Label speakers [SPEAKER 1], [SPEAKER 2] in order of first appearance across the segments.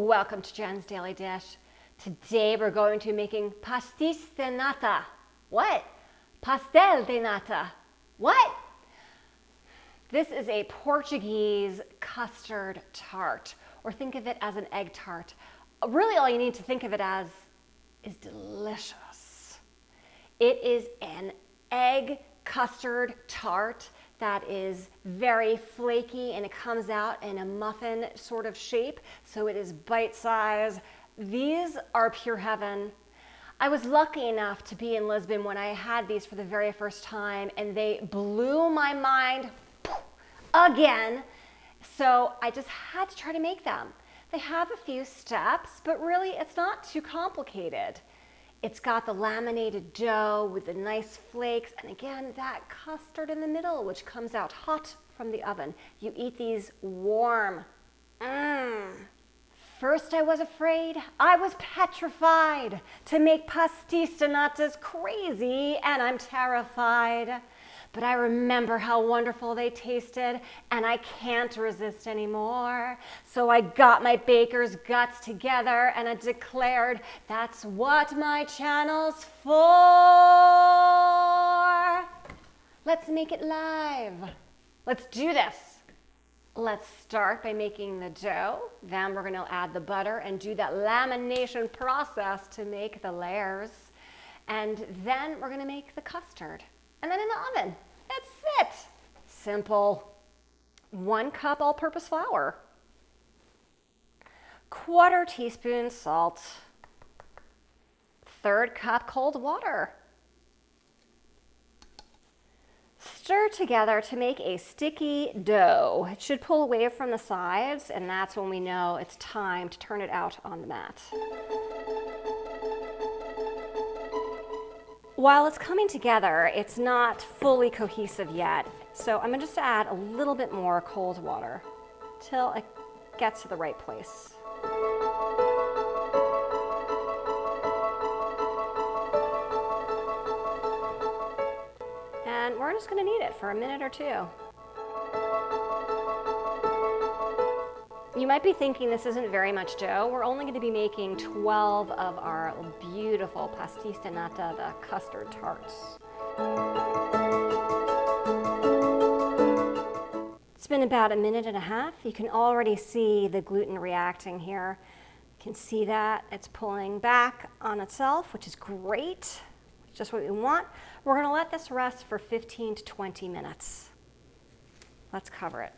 [SPEAKER 1] Welcome to Jen's Daily Dish. Today we're going to be making Pasteis de Nata. What? Pastel de Nata. What? This is a Portuguese custard tart, or think of it as an egg tart. Really all you need to think of it as is delicious. It is an egg custard tart that is very flaky, and it comes out in a muffin sort of shape, so it is bite-sized. These are pure heaven. I was lucky enough to be in Lisbon when I had these for the very first time, and they blew my mind again. So I just had to try to make them. They have a few steps, but really it's not too complicated. It's got the laminated dough with the nice flakes, and again, that custard in the middle, which comes out hot from the oven. You eat these warm. First I was afraid, I was petrified. To make Pasteis de Nata's crazy, and I'm terrified. But I remember how wonderful they tasted, and I can't resist anymore. So I got my baker's guts together, and I declared, that's what my channel's for. Let's make it live. Let's do this. Let's start by making the dough. Then we're gonna add the butter and do that lamination process to make the layers. And then we're gonna make the custard. And then in the oven. That's it. Simple. 1 cup all-purpose flour. 1/4 teaspoon salt. 1/3 cup cold water. Stir together to make a sticky dough. It should pull away from the sides, and that's when we know it's time to turn it out on the mat. While it's coming together, it's not fully cohesive yet, so I'm going to just add a little bit more cold water till it gets to the right place. And we're just going to knead it for a minute or two. You might be thinking this isn't very much dough. We're only going to be making 12 of our beautiful Pasteis de Nata, the custard tarts. It's been about 1.5 minutes. You can already see the gluten reacting here. You can see that it's pulling back on itself, which is great. Just what we want. We're going to let this rest for 15 to 20 minutes. Let's cover it.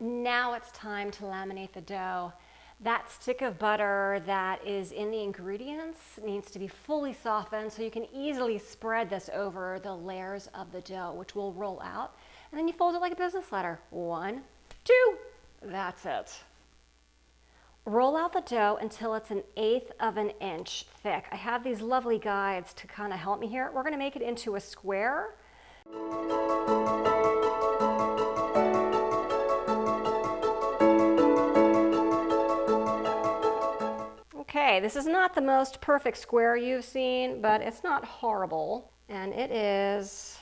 [SPEAKER 1] Now it's time to laminate the dough. That stick of butter that is in the ingredients needs to be fully softened, so you can easily spread this over the layers of the dough, which will roll out. And then you fold it like a business letter. 1, 2, that's it. Roll out the dough until it's 1/8 of an inch thick. I have these lovely guides to kind of help me here. We're going to make it into a square. Okay, this is not the most perfect square you've seen, but it's not horrible. And it is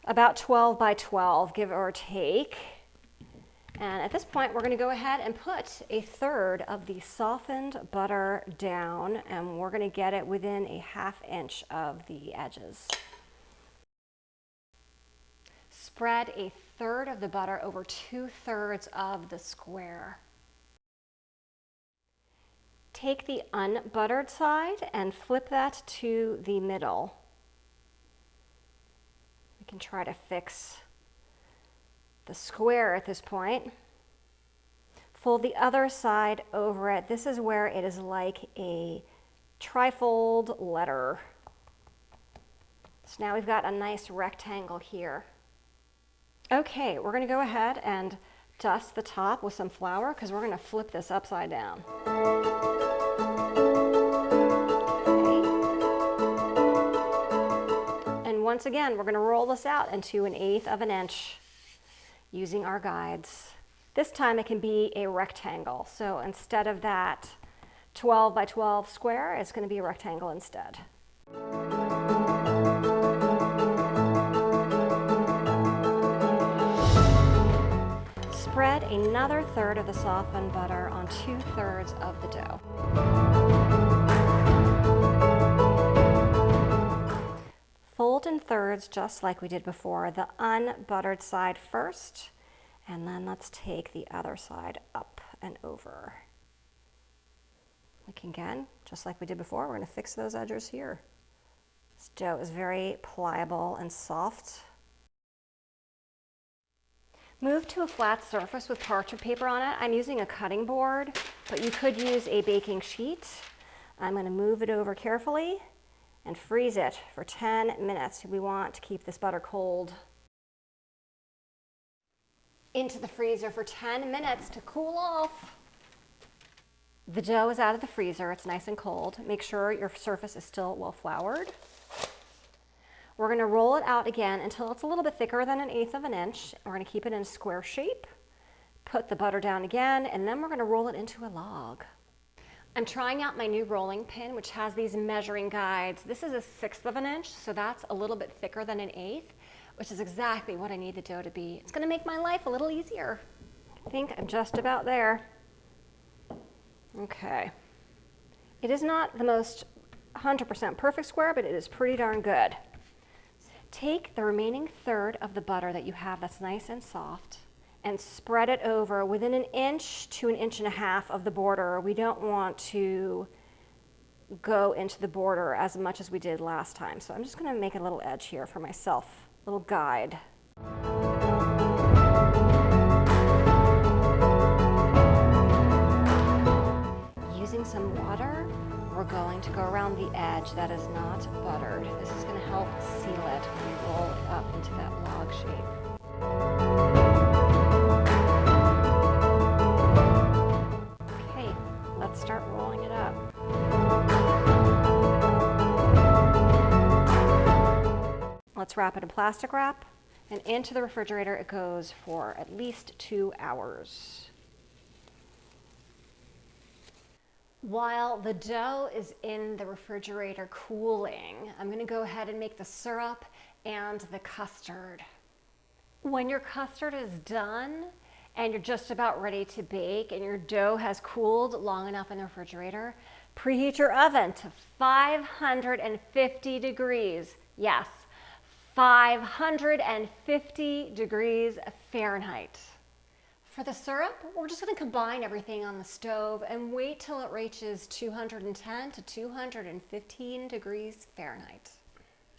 [SPEAKER 1] about 12 by 12, give or take. And at this point, we're going to go ahead and put 1/3 of the softened butter down, and we're going to get it within 1/2 inch of the edges. Spread 1/3 of the butter over 2/3 of the square. Take the unbuttered side and flip that to the middle. We can try to fix the square at this point. Fold the other side over it. This is where it is like a trifold letter. So now we've got a nice rectangle here. Okay, we're going to go ahead and dust the top with some flour because we're going to flip this upside down. Once again, we're going to roll this out into 1/8 of an inch using our guides. This time it can be a rectangle. So instead of that 12 by 12 square, it's going to be a rectangle instead. Spread another third of the softened butter on 2/3 of the dough. Fold in thirds just like we did before, the unbuttered side first, and then let's take the other side up and over. Again, just like we did before, we're going to fix those edges here. This dough is very pliable and soft. Move to a flat surface with parchment paper on it. I'm using a cutting board, but you could use a baking sheet. I'm going to move it over carefully and freeze it for 10 minutes. We want to keep this butter cold. Into the freezer for 10 minutes to cool off. The dough is out of the freezer. It's nice and cold. Make sure your surface is still well floured. We're going to roll it out again until it's a little bit thicker than 1/8 of an inch. We're going to keep it in a square shape. Put the butter down again, and then we're going to roll it into a log. I'm trying out my new rolling pin, which has these measuring guides. This is 1/6 of an inch, so that's a little bit thicker than 1/8, which is exactly what I need the dough to be. It's going to make my life a little easier. I think I'm just about there. Okay. It is not the most 100% perfect square, but it is pretty darn good. Take the remaining third of the butter that you have that's nice and soft and spread it over within 1 inch to 1.5 inches of the border. We don't want to go into the border as much as we did last time. So I'm just going to make a little edge here for myself, a little guide. Using some water, we're going to go around the edge that is not buttered. This is going to help seal it when we roll it up into that log shape. Okay, let's start rolling it up. Let's wrap it in plastic wrap, and into the refrigerator it goes for at least 2 hours. While the dough is in the refrigerator cooling, I'm going to go ahead and make the syrup and the custard. When your custard is done and you're just about ready to bake and your dough has cooled long enough in the refrigerator, preheat your oven to 550 degrees. Yes, 550 degrees Fahrenheit. For the syrup, we're just going to combine everything on the stove and wait till it reaches 210 to 215 degrees Fahrenheit.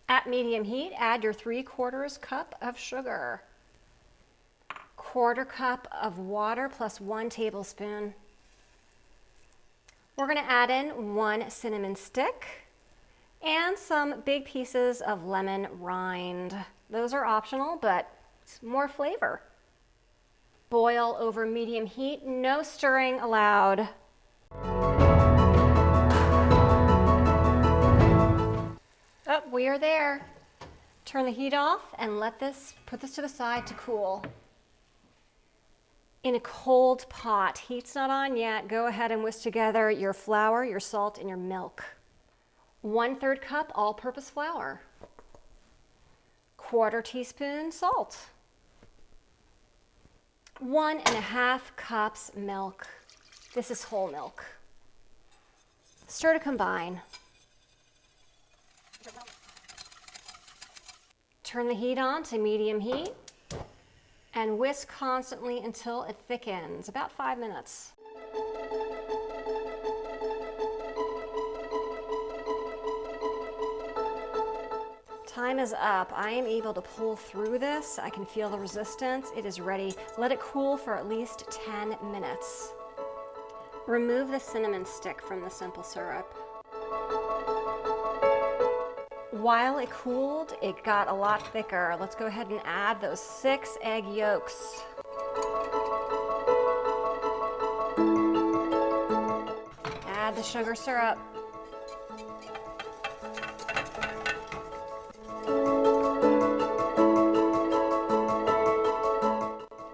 [SPEAKER 1] At medium heat, add your 3/4 cup of sugar, 1/4 cup of water plus 1 tablespoon. We're going to add in 1 cinnamon stick and some big pieces of lemon rind. Those are optional, but it's more flavor. Boil over medium heat, no stirring allowed. Oh, we are there. Turn the heat off and put this to the side to cool. In a cold pot, heat's not on yet, go ahead and whisk together your flour, your salt, and your milk. 1/3 cup all-purpose flour. 1/4 teaspoon salt. 1.5 cups milk. This is whole milk. Stir to combine. Turn the heat on to medium heat and whisk constantly until it thickens, about 5 minutes. Time is up. I am able to pull through this. I can feel the resistance. It is ready. Let it cool for at least 10 minutes. Remove the cinnamon stick from the simple syrup. While it cooled, it got a lot thicker. Let's go ahead and add those 6 egg yolks. Add the sugar syrup.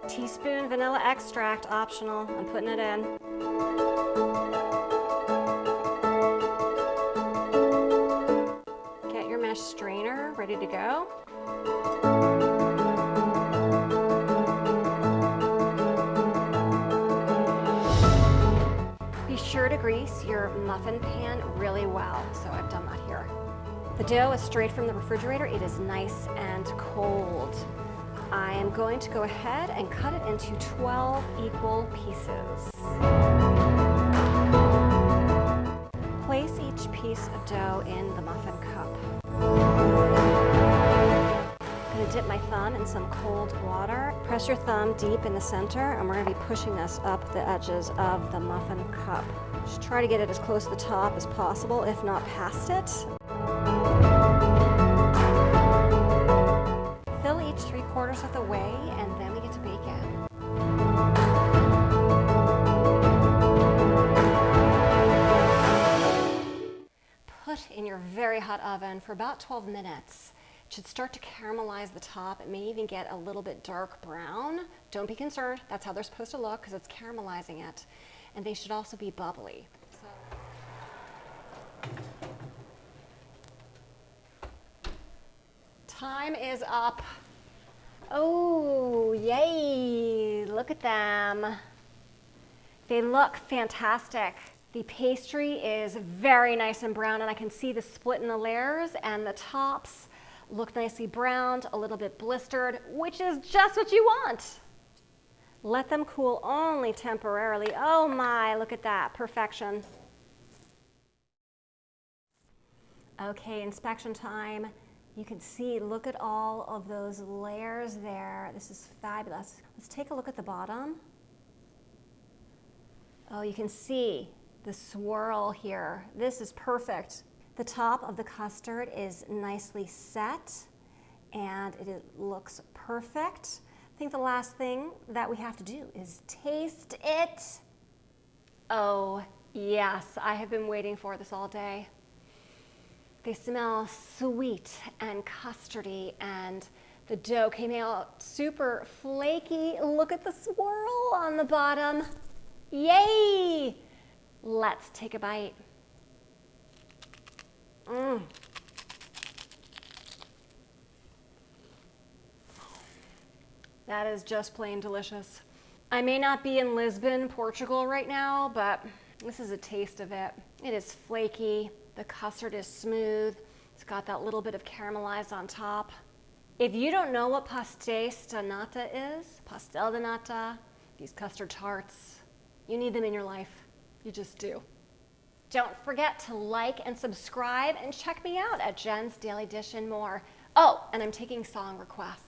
[SPEAKER 1] Teaspoon vanilla extract, optional. I'm putting it in. Get your mesh strainer ready to go. pre-grease your muffin pan really well. So I've done that here. The dough is straight from the refrigerator. It is nice and cold. I am going to go ahead and cut it into 12 equal pieces. Place each piece of dough in the muffin cup. I'm going to dip my thumb in some cold water. Press your thumb deep in the center, and we're going to be pushing this up the edges of the muffin cup. Just try to get it as close to the top as possible, if not past it. Fill each 3/4 of the way, and then we get to bake it. Put in your very hot oven for about 12 minutes. It should start to caramelize the top. It may even get a little bit dark brown. Don't be concerned. That's how they're supposed to look because it's caramelizing it. And they should also be bubbly. Time is up. Oh, yay. Look at them. They look fantastic. The pastry is very nice and brown, and I can see the split in the layers, and the tops look nicely browned, a little bit blistered, which is just what you want. Let them cool only temporarily. Oh my, look at that, perfection. Okay, inspection time. You can see, look at all of those layers there. This is fabulous. Let's take a look at the bottom. Oh, you can see the swirl here. This is perfect. The top of the custard is nicely set and it looks perfect. I think the last thing that we have to do is taste it. Oh, yes, I have been waiting for this all day. They smell sweet and custardy, and the dough came out super flaky. Look at the swirl on the bottom. Yay! Let's take a bite. That is just plain delicious. I may not be in Lisbon, Portugal right now, but this is a taste of it. It is flaky. The custard is smooth. It's got that little bit of caramelized on top. If you don't know what Pasteis de Nata is, Pastel de Nata, these custard tarts, you need them in your life. You just do. Don't forget to like and subscribe and check me out at Jen's Daily Dish and more. Oh, and I'm taking song requests.